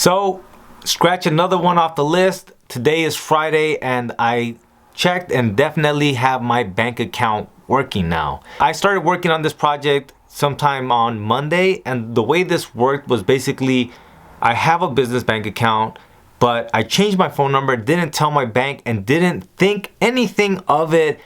So, scratch another one off the list. Today is Friday and I checked and definitely have my bank account working now. I started working on this project sometime on Monday, and the way this worked was basically I have a business bank account, but I changed my phone number, didn't tell my bank, and didn't think anything of it,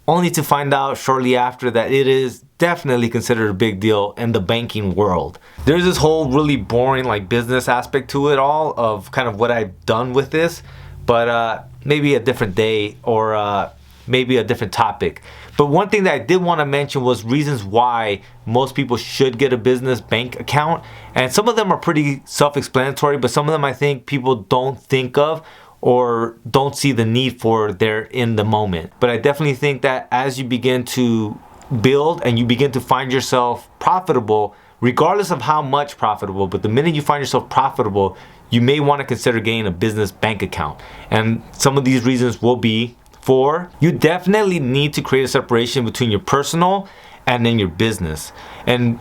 only to find out shortly after that it is definitely considered a big deal in the banking world. There's this whole really boring like business aspect to it all of kind of what I've done with this, but maybe a different day or maybe a different topic. But one thing that I did want to mention was reasons why most people should get a business bank account. And some of them are pretty self-explanatory, but some of them I think people don't think of or don't see the need for there in the moment. But I definitely think that as you begin to build and you begin to find yourself profitable, regardless of how much profitable, but the minute you find yourself profitable, you may want to consider getting a business bank account. And some of these reasons will be: for, you definitely need to create a separation between your personal and then your business. And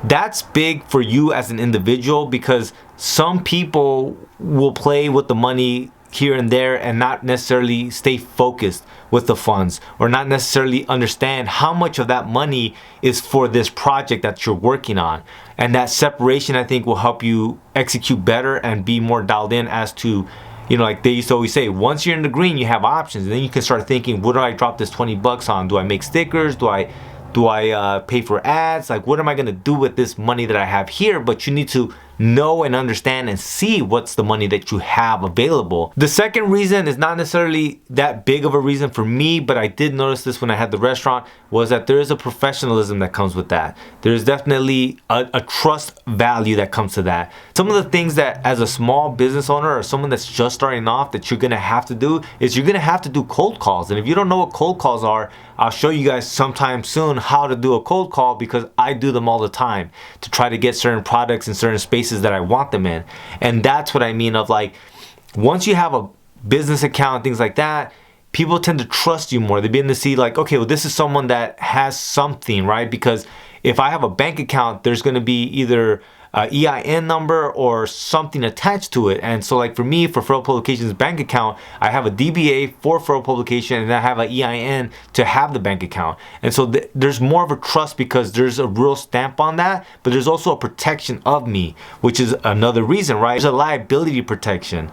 that's big for you as an individual, because some people will play with the money here and there and not necessarily stay focused with the funds, or not necessarily understand how much of that money is for this project that you're working on. And that separation, I think, will help you execute better and be more dialed in as to, you know, like they used to always say, once you're in the green, you have options. And then you can start thinking, what do I drop this 20 bucks on? Do I make stickers? Do I pay for ads? Like, what am I gonna do with this money that I have here? But you need to know and understand and see what's the money that you have available. The second reason is not necessarily that big of a reason for me, but I did notice this when I had the restaurant, was that there is a professionalism that comes with that. There's definitely a trust value that comes to that. Some of the things that as a small business owner or someone that's just starting off that you're gonna have to do is you're gonna have to do cold calls. And if you don't know what cold calls are, I'll show you guys sometime soon how to do a cold call, because I do them all the time to try to get certain products in certain spaces that I want them in. And that's what I mean of, like, once you have a business account, things like that, people tend to trust you more. They begin to see like, okay, well, this is someone that has something, right? Because if I have a bank account, there's going to be either a EIN number or something attached to it. And so like for me, for Furrow Publications bank account, I have a DBA for Furrow Publication, and I have an EIN to have the bank account. And so there's more of a trust because there's a real stamp on that, but there's also a protection of me, which is another reason, right? There's a liability protection.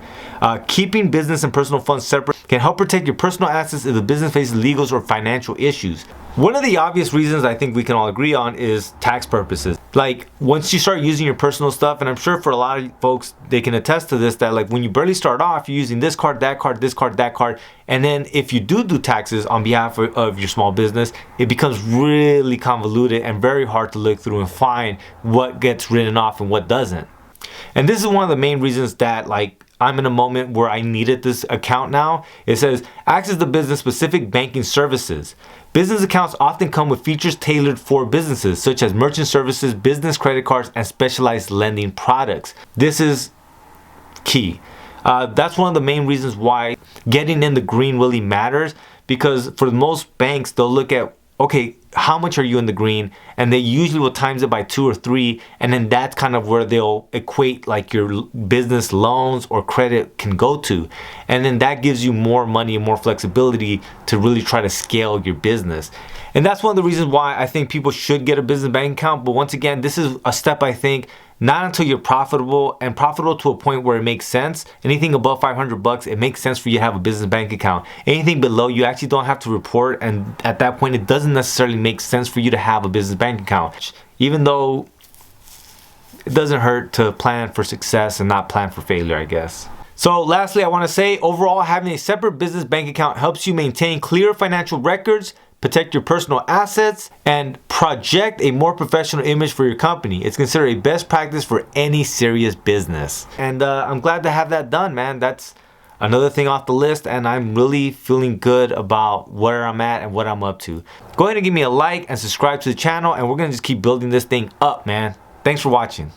Keeping business and personal funds separate can help protect your personal assets if the business faces legal or financial issues. One of the obvious reasons I think we can all agree on is tax purposes. Like, once you start using your personal stuff, and I'm sure for a lot of folks, they can attest to this, that like when you barely start off, you're using this card, that card, this card, that card. And then if you do taxes on behalf of your small business, it becomes really convoluted and very hard to look through and find what gets written off and what doesn't. And this is one of the main reasons that like I'm in a moment where I needed this account now. It says, access to business specific banking services. Business accounts often come with features tailored for businesses, such as merchant services, business credit cards, and specialized lending products. This is key. That's one of the main reasons why getting in the green really matters, because for most banks, they'll look at, okay, how much are you in the green? And they usually will times it by 2 or 3, and then that's kind of where they'll equate like your business loans or credit can go to. And then that gives you more money and more flexibility to really try to scale your business. And that's one of the reasons why I think people should get a business bank account. But once again, this is a step, I think, not until you're profitable, and profitable to a point where it makes sense. Anything above 500 bucks, it makes sense for you to have a business bank account. Anything below, you actually don't have to report, and at that point, it doesn't necessarily make sense for you to have a business bank account. Even though it doesn't hurt to plan for success and not plan for failure, I guess. So lastly, I want to say, overall, having a separate business bank account helps you maintain clear financial records, protect your personal assets, and project a more professional image for your company. It's considered a best practice for any serious business. And I'm glad to have that done, man. That's another thing off the list, and I'm really feeling good about where I'm at and what I'm up to. Go ahead and give me a like and subscribe to the channel, and we're gonna just keep building this thing up, man. Thanks for watching.